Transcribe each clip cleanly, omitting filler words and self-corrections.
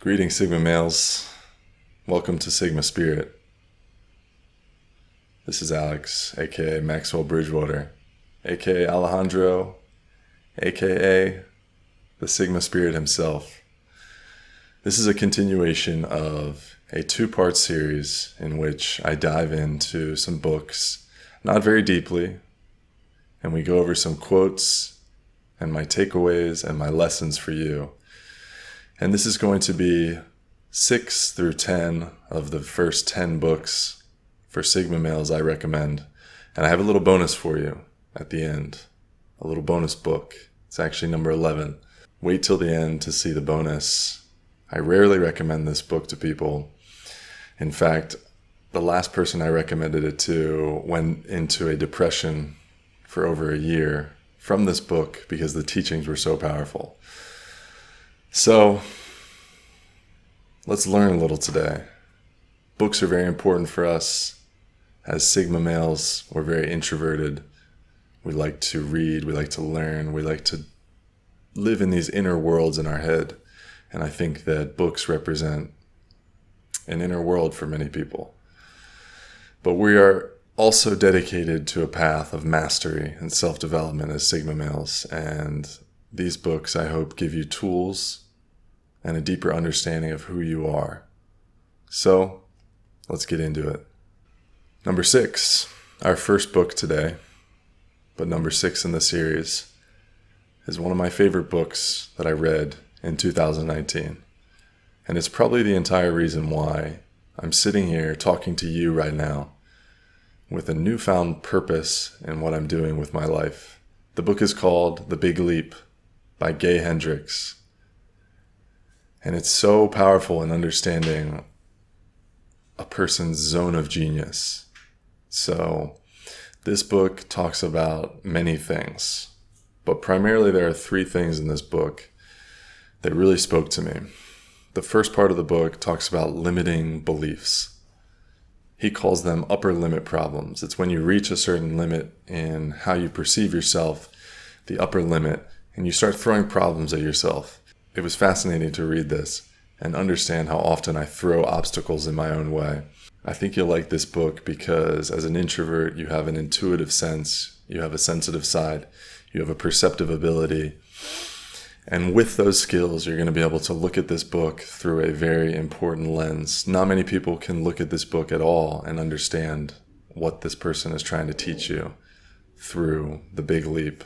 Greetings, Sigma males. Welcome to Sigma Spirit. This is Alex, aka Maxwell Bridgewater, aka Alejandro, aka the Sigma Spirit himself. This is a continuation of a two-part series in which I dive into some books, not very deeply, and we go over some quotes and my takeaways and my lessons for you. And this is going to be 6 through 10 of the first 10 books for Sigma males I recommend. And I have a little bonus for you at the end, a little bonus book. It's actually number 11. Wait till the end to see the bonus. I rarely recommend this book to people. In fact, the last person I recommended it to went into a depression for over a year from this book because the teachings were so powerful. So, let's learn a little today. Books are very important for us. As Sigma males, we're very introverted. We like to read, we like to learn, we like to live in these inner worlds in our head. And I think that books represent an inner world for many people. But we are also dedicated to a path of mastery and self-development as Sigma males. And these books, I hope, give you tools and a deeper understanding of who you are. So, let's get into it. Number 6, our first book today, but number 6 in the series, is one of my favorite books that I read in 2019. And it's probably the entire reason why I'm sitting here talking to you right now with a newfound purpose in what I'm doing with my life. The book is called The Big Leap by Gay Hendricks. And it's so powerful in understanding a person's zone of genius. So this book talks about many things, but primarily there are 3 things in this book that really spoke to me. The first part of the book talks about limiting beliefs. He calls them upper limit problems. It's when you reach a certain limit in how you perceive yourself, the upper limit, and you start throwing problems at yourself. It was fascinating to read this and understand how often I throw obstacles in my own way. I think you'll like this book because as an introvert, you have an intuitive sense, you have a sensitive side, you have a perceptive ability. And with those skills, you're going to be able to look at this book through a very important lens. Not many people can look at this book at all and understand what this person is trying to teach you through The Big Leap.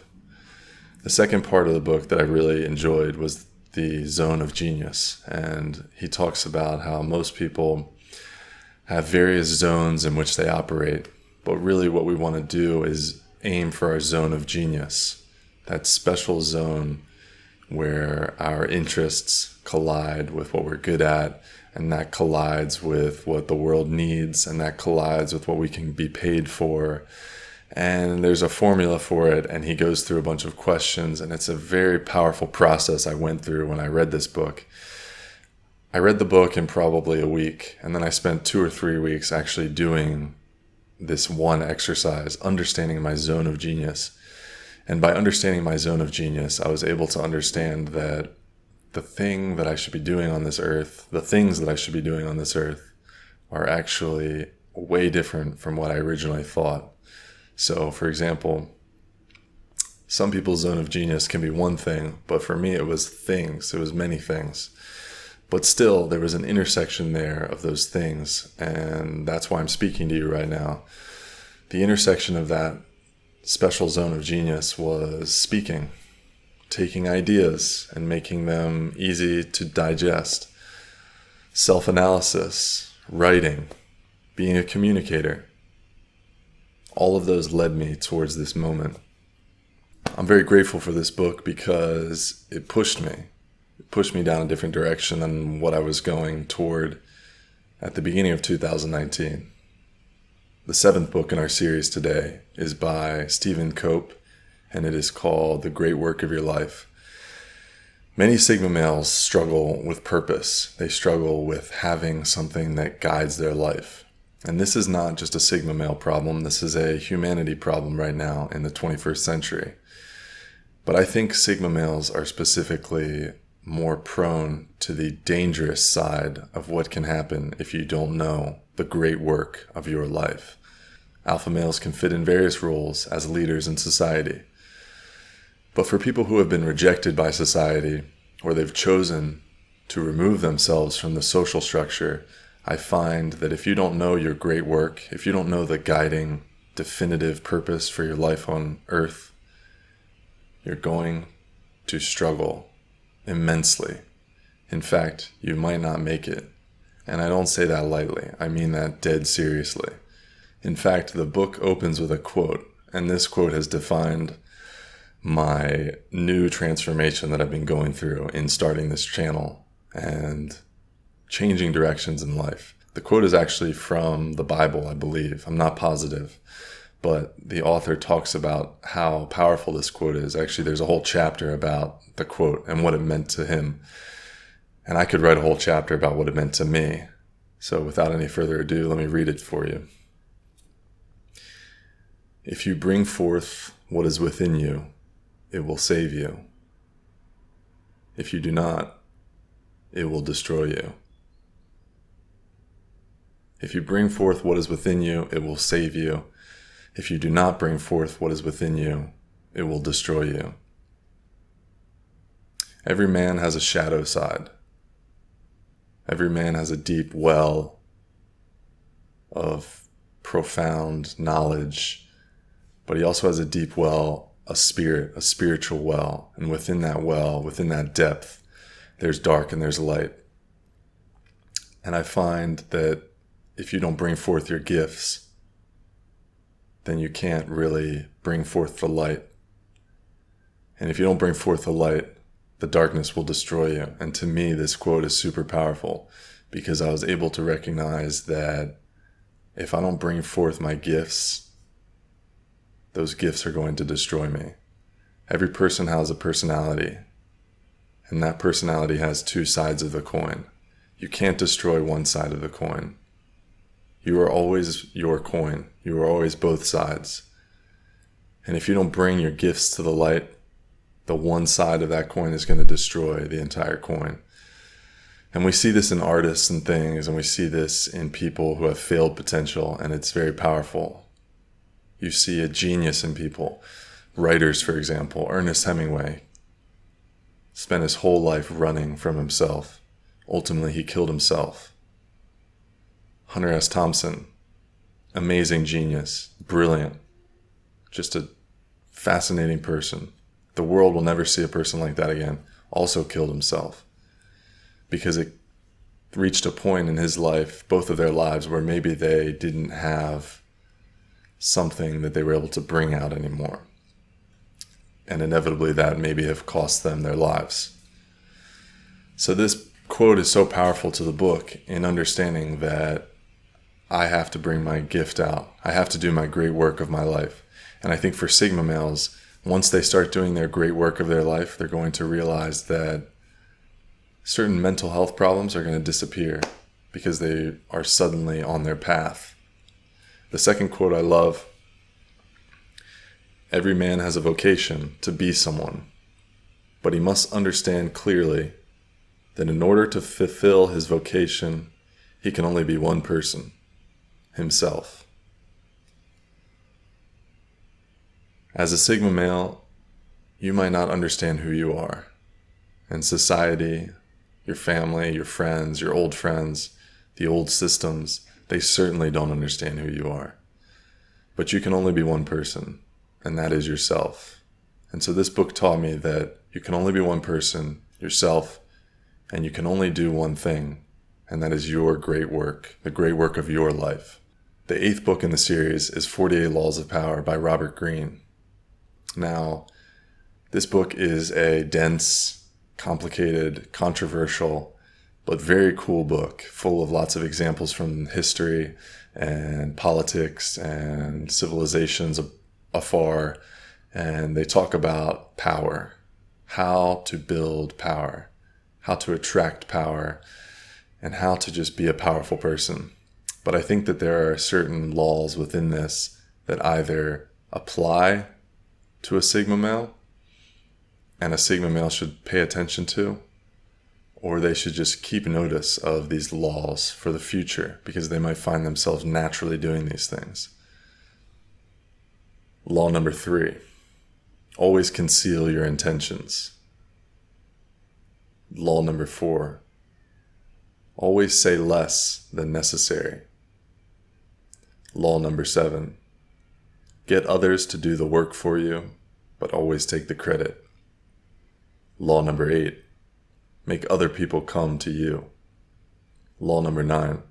The second part of the book that I really enjoyed was the zone of genius. And he talks about how most people have various zones in which they operate. But really what we want to do is aim for our zone of genius, that special zone where our interests collide with what we're good at, and that collides with what the world needs, and that collides with what we can be paid for. And there's a formula for it, and he goes through a bunch of questions, and it's a very powerful process I went through when I read this book. I read the book in probably a week, and then I spent 2 or 3 weeks actually doing this one exercise, understanding my zone of genius. And by understanding my zone of genius, I was able to understand that the thing that I should be doing on this earth, the things that I should be doing on this earth, are actually way different from what I originally thought. So, for example, some people's zone of genius can be one thing, but for me it was things. It was many things. But still, there was an intersection there of those things, and that's why I'm speaking to you right now. The intersection of that special zone of genius was speaking, taking ideas and making them easy to digest, self-analysis, writing, being a communicator. All of those led me towards this moment. I'm very grateful for this book because it pushed me. It pushed me down a different direction than what I was going toward at the beginning of 2019. The 7th book in our series today is by Stephen Cope, and it is called The Great Work of Your Life. Many Sigma males struggle with purpose. They struggle with having something that guides their life. And this is not just a Sigma male problem. This is a humanity problem right now in the 21st century. But I think Sigma males are specifically more prone to the dangerous side of what can happen if you don't know the great work of your life. Alpha males can fit in various roles as leaders in society. But for people who have been rejected by society, or they've chosen to remove themselves from the social structure, I find that if you don't know your great work, if you don't know the guiding, definitive purpose for your life on earth, you're going to struggle immensely. In fact, you might not make it. And I don't say that lightly. I mean that dead seriously. In fact, the book opens with a quote, and this quote has defined my new transformation that I've been going through in starting this channel and changing directions in life. The quote is actually from the Bible, I believe. I'm not positive, but the author talks about how powerful this quote is. Actually, there's a whole chapter about the quote and what it meant to him. And I could write a whole chapter about what it meant to me. So without any further ado, let me read it for you. If you bring forth what is within you, it will save you. If you do not, it will destroy you. If you bring forth what is within you, it will save you. If you do not bring forth what is within you, it will destroy you. Every man has a shadow side. Every man has a deep well of profound knowledge, but he also has a deep well, a spirit, a spiritual well. And within that well, within that depth, there's dark and there's light. And I find that if you don't bring forth your gifts, then you can't really bring forth the light. And if you don't bring forth the light, the darkness will destroy you. And to me, this quote is super powerful because I was able to recognize that if I don't bring forth my gifts, those gifts are going to destroy me. Every person has a personality, and that personality has two sides of the coin. You can't destroy one side of the coin. You are always your coin. You are always both sides. And if you don't bring your gifts to the light, the one side of that coin is going to destroy the entire coin. And we see this in artists and things, and we see this in people who have failed potential, and it's very powerful. You see a genius in people. Writers, for example, Ernest Hemingway spent his whole life running from himself. Ultimately, he killed himself. Hunter S. Thompson, amazing genius, brilliant, just a fascinating person. The world will never see a person like that again. Also killed himself because it reached a point in his life, both of their lives, where maybe they didn't have something that they were able to bring out anymore. And inevitably that maybe have cost them their lives. So this quote is so powerful to the book in understanding that I have to bring my gift out. I have to do my great work of my life. And I think for Sigma males, once they start doing their great work of their life, they're going to realize that certain mental health problems are going to disappear because they are suddenly on their path. The second quote I love: every man has a vocation to be someone, but he must understand clearly that in order to fulfill his vocation, he can only be one person, himself. As a Sigma male, you might not understand who you are. And society, your family, your friends, your old friends, the old systems, they certainly don't understand who you are. But you can only be one person, and that is yourself. And so this book taught me that you can only be one person, yourself, and you can only do one thing, and that is your great work, the great work of your life. The 8th book in the series is 48 Laws of Power by Robert Greene. Now, this book is a dense, complicated, controversial, but very cool book, full of lots of examples from history and politics and civilizations afar. And they talk about power, how to build power, how to attract power, and how to just be a powerful person. But I think that there are certain laws within this that either apply to a Sigma male, and a Sigma male should pay attention to, or they should just keep notice of these laws for the future because they might find themselves naturally doing these things. Law number 3, always conceal your intentions. Law number 4, always say less than necessary. Law number 7, get others to do the work for you, but always take the credit. Law number 8, make other people come to you. Law number 9,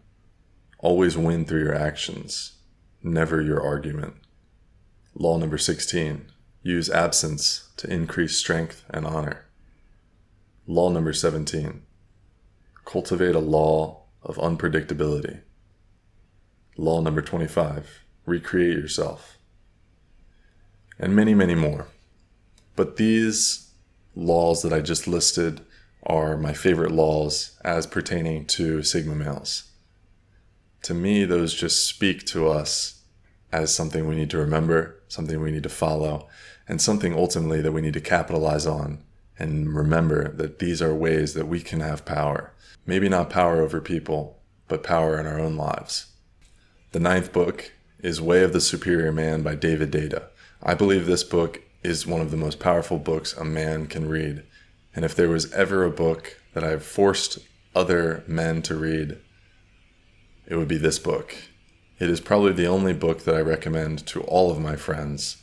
always win through your actions, never your argument. Law number 16, use absence to increase strength and honor. Law number 17, cultivate a law of unpredictability. Law number 25, recreate yourself. And many, many more. But these laws that I just listed are my favorite laws as pertaining to Sigma males. To me, those just speak to us as something we need to remember, something we need to follow, and something ultimately that we need to capitalize on and remember that these are ways that we can have power. Maybe not power over people, but power in our own lives. The 9th book is Way of the Superior Man by Deida. I believe this book is one of the most powerful books a man can read. And if there was ever a book that I've forced other men to read, it would be this book. It is probably the only book that I recommend to all of my friends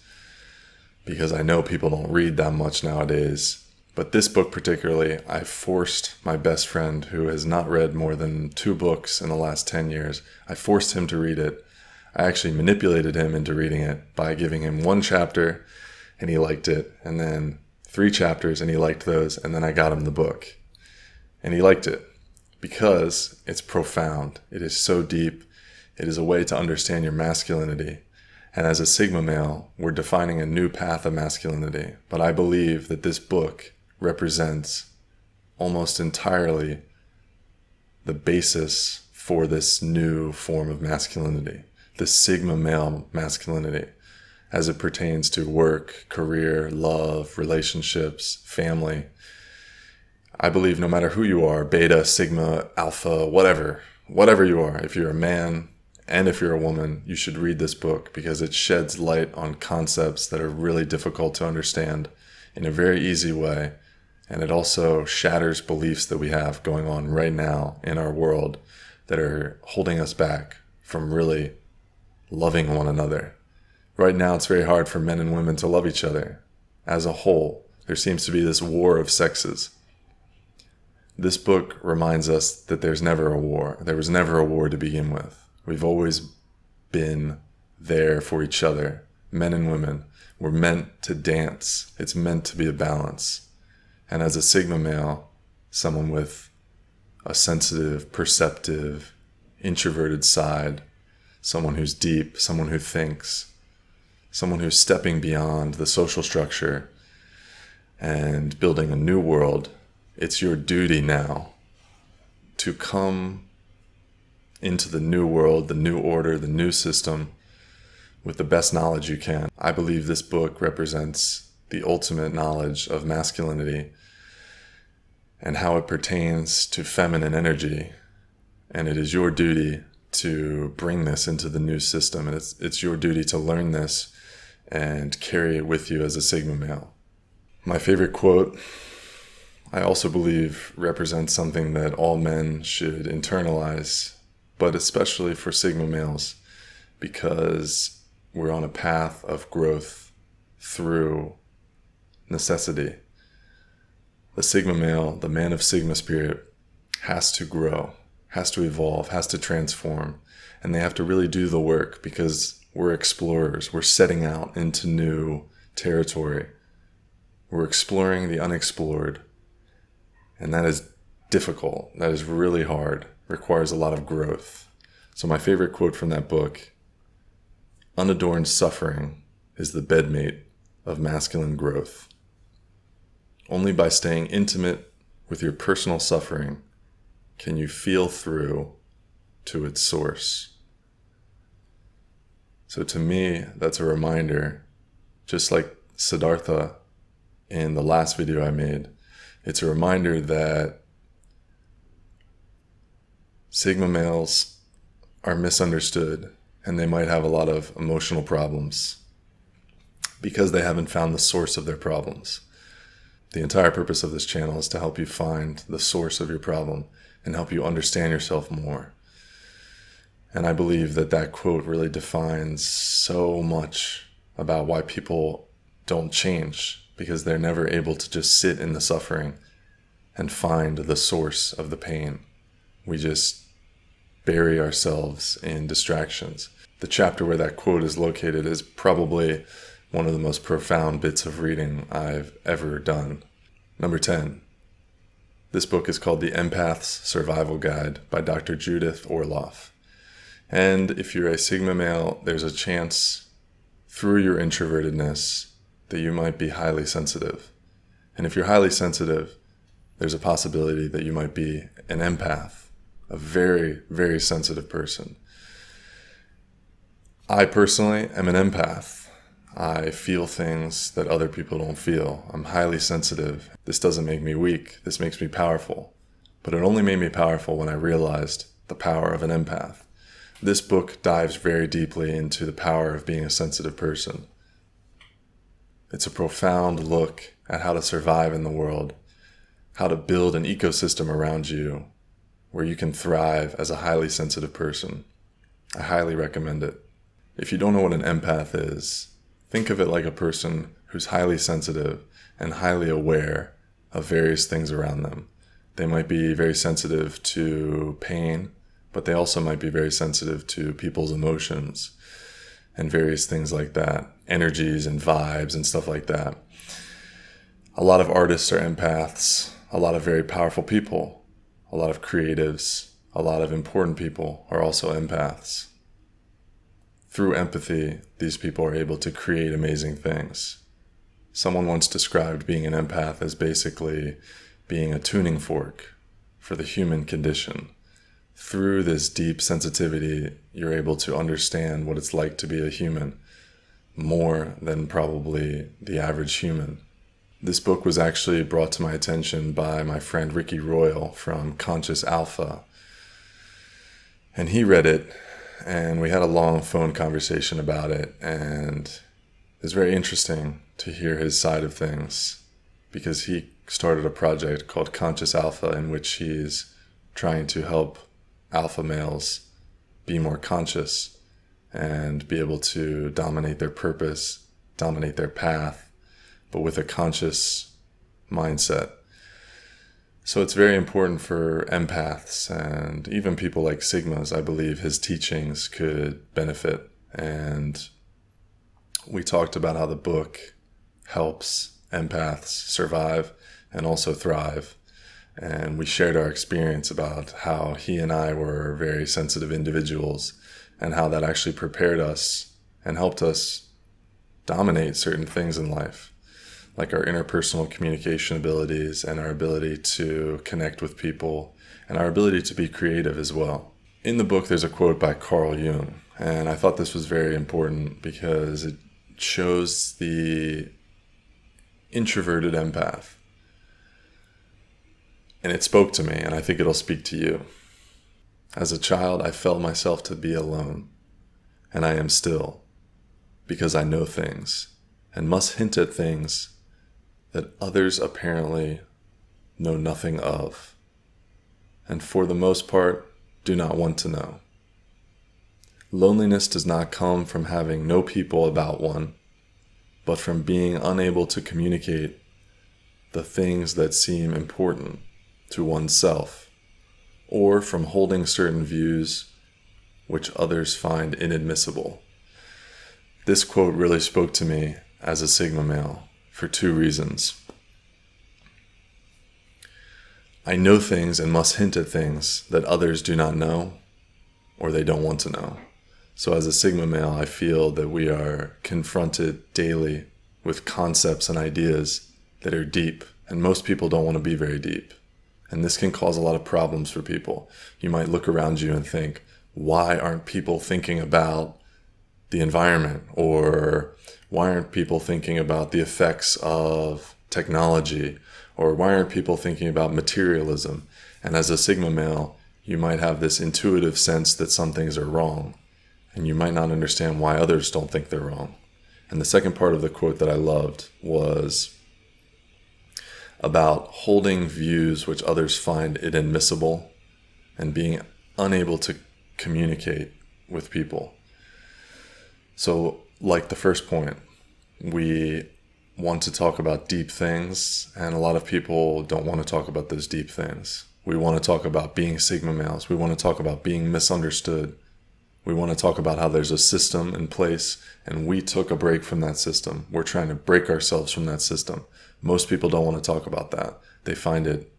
because I know people don't read that much nowadays. But this book particularly, I forced my best friend, who has not read more than 2 books in the last 10 years, I forced him to read it. I actually manipulated him into reading it by giving him 1 chapter and he liked it, and then 3 chapters and he liked those, and then I got him the book. And he liked it because it's profound. It is so deep. It is a way to understand your masculinity. And as a Sigma male, we're defining a new path of masculinity. But I believe that this book represents almost entirely the basis for this new form of masculinity, the Sigma male masculinity, as it pertains to work, career, love, relationships, family. I believe no matter who you are, beta, sigma, alpha, whatever you are, if you're a man and if you're a woman, you should read this book because it sheds light on concepts that are really difficult to understand in a very easy way. And it also shatters beliefs that we have going on right now in our world that are holding us back from really loving one another. Right now, it's very hard for men and women to love each other. As a whole, there seems to be this war of sexes. This book reminds us that there's never a war. There was never a war to begin with. We've always been there for each other, men and women. We're meant to dance. It's meant to be a balance. And as a Sigma male, someone with a sensitive, perceptive, introverted side, someone who's deep, someone who thinks, someone who's stepping beyond the social structure and building a new world, it's your duty now to come into the new world, the new order, the new system with the best knowledge you can. I believe this book represents the ultimate knowledge of masculinity and how it pertains to feminine energy. And it is your duty to bring this into the new system. And it's your duty to learn this and carry it with you as a Sigma male. My favorite quote, I also believe, represents something that all men should internalize, but especially for Sigma males, because we're on a path of growth through necessity. The Sigma male, the man of Sigma spirit, has to grow, has to evolve, has to transform, and they have to really do the work because we're explorers. We're setting out into new territory. We're exploring the unexplored, and that is difficult. That is really hard. Requires a lot of growth. So my favorite quote from that book, unadorned suffering is the bedmate of masculine growth. Only by staying intimate with your personal suffering can you feel through to its source. So to me, that's a reminder, just like Siddhartha in the last video I made, it's a reminder that Sigma males are misunderstood, and they might have a lot of emotional problems because they haven't found the source of their problems. The entire purpose of this channel is to help you find the source of your problem and help you understand yourself more. And I believe that that quote really defines so much about why people don't change, because they're never able to just sit in the suffering and find the source of the pain. We just bury ourselves in distractions. The chapter where that quote is located is probably one of the most profound bits of reading I've ever done. Number 10. This book is called The Empath's Survival Guide by Dr. Judith Orloff. And if you're a Sigma male, there's a chance through your introvertedness that you might be highly sensitive. And if you're highly sensitive, there's a possibility that you might be an empath, a very, very sensitive person. I personally am an empath. I feel things that other people don't feel. I'm highly sensitive. This doesn't make me weak. This makes me powerful. But it only made me powerful when I realized the power of an empath. This book dives very deeply into the power of being a sensitive person. It's a profound look at how to survive in the world, how to build an ecosystem around you where you can thrive as a highly sensitive person. I highly recommend it. If you don't know what an empath is, think of it like a person who's highly sensitive and highly aware of various things around them. They might be very sensitive to pain, but they also might be very sensitive to people's emotions and various things like that, energies and vibes and stuff like that. A lot of artists are empaths, a lot of very powerful people, a lot of creatives, a lot of important people are also empaths. Through empathy, these people are able to create amazing things. Someone once described being an empath as basically being a tuning fork for the human condition. Through this deep sensitivity, you're able to understand what it's like to be a human more than probably the average human. This book was actually brought to my attention by my friend Ricky Royal from Conscious Alpha. And he read it, and we had a long phone conversation about it, and it was very interesting to hear his side of things, because he started a project called Conscious Alpha in which he's trying to help alpha males be more conscious and be able to dominate their purpose, dominate their path, but with a conscious mindset. So it's very important for empaths and even people like Sigmas. I believe his teachings could benefit. And we talked about how the book helps empaths survive and also thrive. And we shared our experience about how he and I were very sensitive individuals and how that actually prepared us and helped us dominate certain things in life, like our interpersonal communication abilities and our ability to connect with people and our ability to be creative as well. In the book, there's a quote by Carl Jung, and I thought this was very important because it shows the introverted empath. And it spoke to me, and I think it'll speak to you. As a child, I felt myself to be alone, and I am still, because I know things and must hint at things that others apparently know nothing of, and for the most part, do not want to know. Loneliness does not come from having no people about one, but from being unable to communicate the things that seem important to oneself, or from holding certain views which others find inadmissible. This quote really spoke to me as a Sigma male for two reasons. I know things and must hint at things that others do not know or they don't want to know. So as a Sigma male, I feel that we are confronted daily with concepts and ideas that are deep, and most people don't want to be very deep. And this can cause a lot of problems for people. You might look around you and think, why aren't people thinking about the environment? Or why aren't people thinking about the effects of technology? Or why aren't people thinking about materialism? And as a Sigma male, you might have this intuitive sense that some things are wrong, and you might not understand why others don't think they're wrong. And the second part of the quote that I loved was about holding views which others find inadmissible and being unable to communicate with people. So, like the first point, we want to talk about deep things, and a lot of people don't want to talk about those deep things. We want to talk about being Sigma males. We want to talk about being misunderstood. We want to talk about how there's a system in place, and we took a break from that system. We're trying to break ourselves from that system. Most people don't want to talk about that. They find it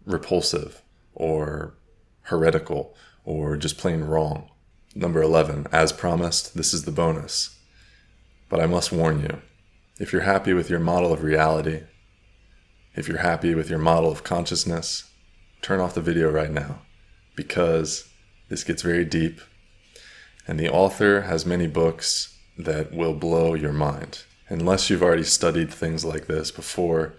repulsive or heretical or just plain wrong. Number 11, as promised, this is the bonus. But I must warn you, if you're happy with your model of reality, if you're happy with your model of consciousness, turn off the video right now, because this gets very deep, and the author has many books that will blow your mind. Unless you've already studied things like this before,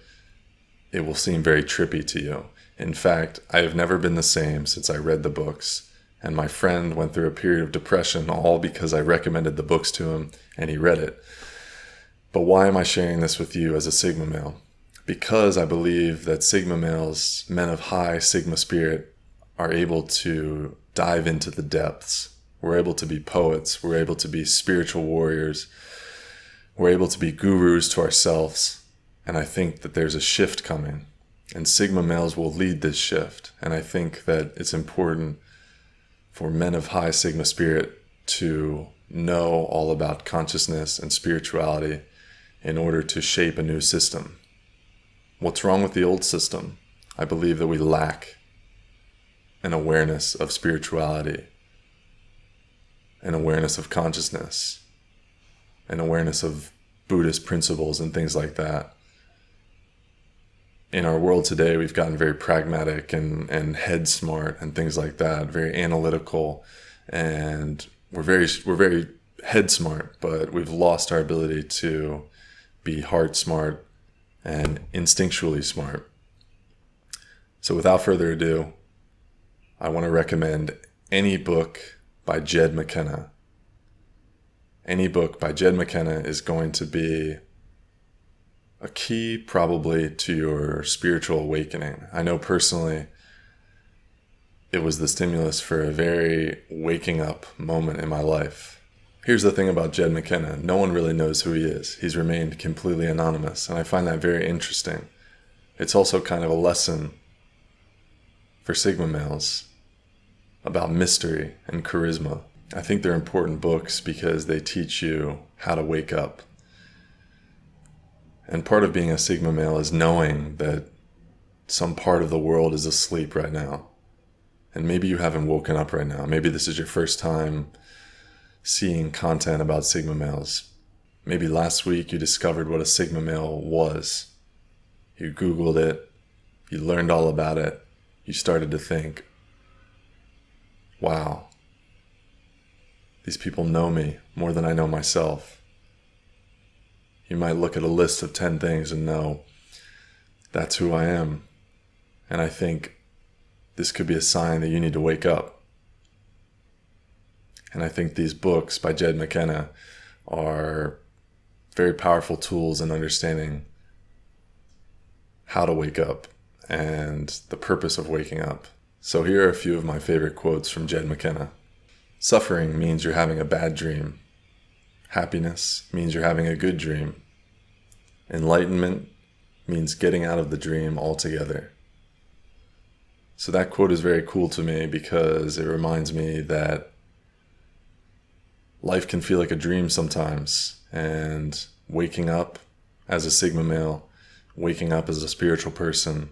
it will seem very trippy to you. In fact, I have never been the same since I read the books, and my friend went through a period of depression all because I recommended the books to him and he read it. But why am I sharing this with you as a Sigma male? Because I believe that Sigma males, men of high Sigma spirit, are able to dive into the depths. We're able to be poets. We're able to be spiritual warriors. We're able to be gurus to ourselves. And I think that there's a shift coming. And Sigma males will lead this shift. And I think that it's important for men of high Sigma spirit to know all about consciousness and spirituality in order to shape a new system. What's wrong with the old system? I believe that we lack an awareness of spirituality, an awareness of consciousness, an awareness of Buddhist principles and things like that. In our world today, we've gotten very pragmatic and head smart and things like that, very analytical, and we're very head smart, but we've lost our ability to be heart smart and instinctually smart. So without further ado, I want to recommend any book by Jed McKenna. Any book by Jed McKenna is going to be a key probably to your spiritual awakening. I know personally it was the stimulus for a very waking up moment in my life. Here's the thing about Jed McKenna. No one really knows who he is. He's remained completely anonymous, and I find that very interesting. It's also kind of a lesson for Sigma males about mystery and charisma. I think they're important books because they teach you how to wake up. And part of being a Sigma male is knowing that some part of the world is asleep right now. And maybe you haven't woken up right now. Maybe this is your first time seeing content about Sigma males. Maybe last week you discovered what a Sigma male was. You Googled it. You learned all about it. You started to think, wow, these people know me more than I know myself. You might look at a list of 10 things and know that's who I am. And I think this could be a sign that you need to wake up. And I think these books by Jed McKenna are very powerful tools in understanding how to wake up and the purpose of waking up. So here are a few of my favorite quotes from Jed McKenna. Suffering means you're having a bad dream. Happiness means you're having a good dream. Enlightenment means getting out of the dream altogether. So that quote is very cool to me because it reminds me that life can feel like a dream sometimes, and waking up as a Sigma male, waking up as a spiritual person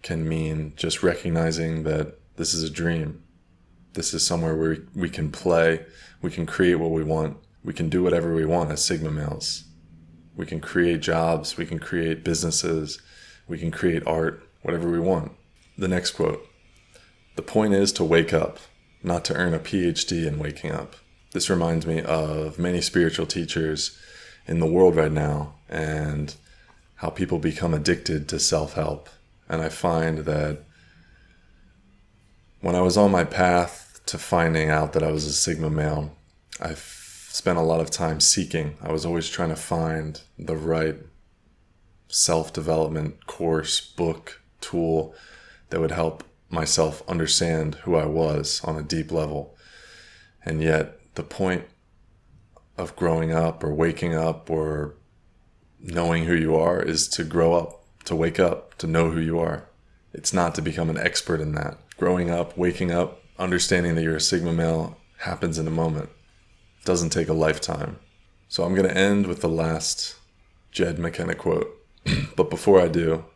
can mean just recognizing that this is a dream. This is somewhere where we can play, we can create what we want, we can do whatever we want as Sigma males. We can create jobs, we can create businesses, we can create art, whatever we want. The next quote, the point is to wake up, not to earn a PhD in waking up. This reminds me of many spiritual teachers in the world right now and how people become addicted to self-help. And I find that When I was on my path to finding out that I was a Sigma male, I spent a lot of time seeking. I was always trying to find the right self-development course, book, tool that would help myself understand who I was on a deep level. And yet the point of growing up or waking up or knowing who you are is to grow up, to wake up, to know who you are. It's not to become an expert in that. Growing up, waking up, understanding that you're a Sigma male happens in a moment. It doesn't take a lifetime. So I'm going to end with the last Jed McKenna quote. But before I do,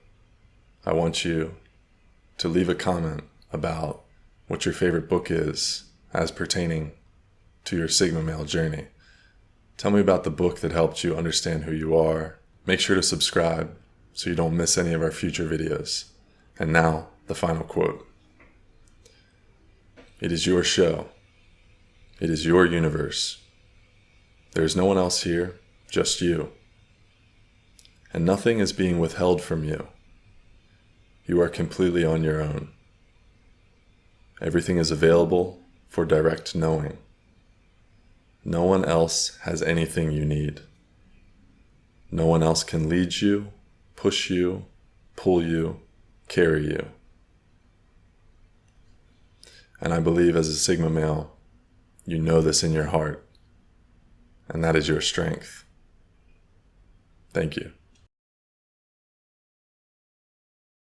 I want you to leave a comment about what your favorite book is as pertaining to your Sigma male journey. Tell me about the book that helped you understand who you are. Make sure to subscribe so you don't miss any of our future videos. And now, the final quote. It is your show. It is your universe. There is no one else here, just you. And nothing is being withheld from you. You are completely on your own. Everything is available for direct knowing. No one else has anything you need. No one else can lead you, push you, pull you, carry you. And I believe as a Sigma male, you know this in your heart, and that is your strength. Thank you.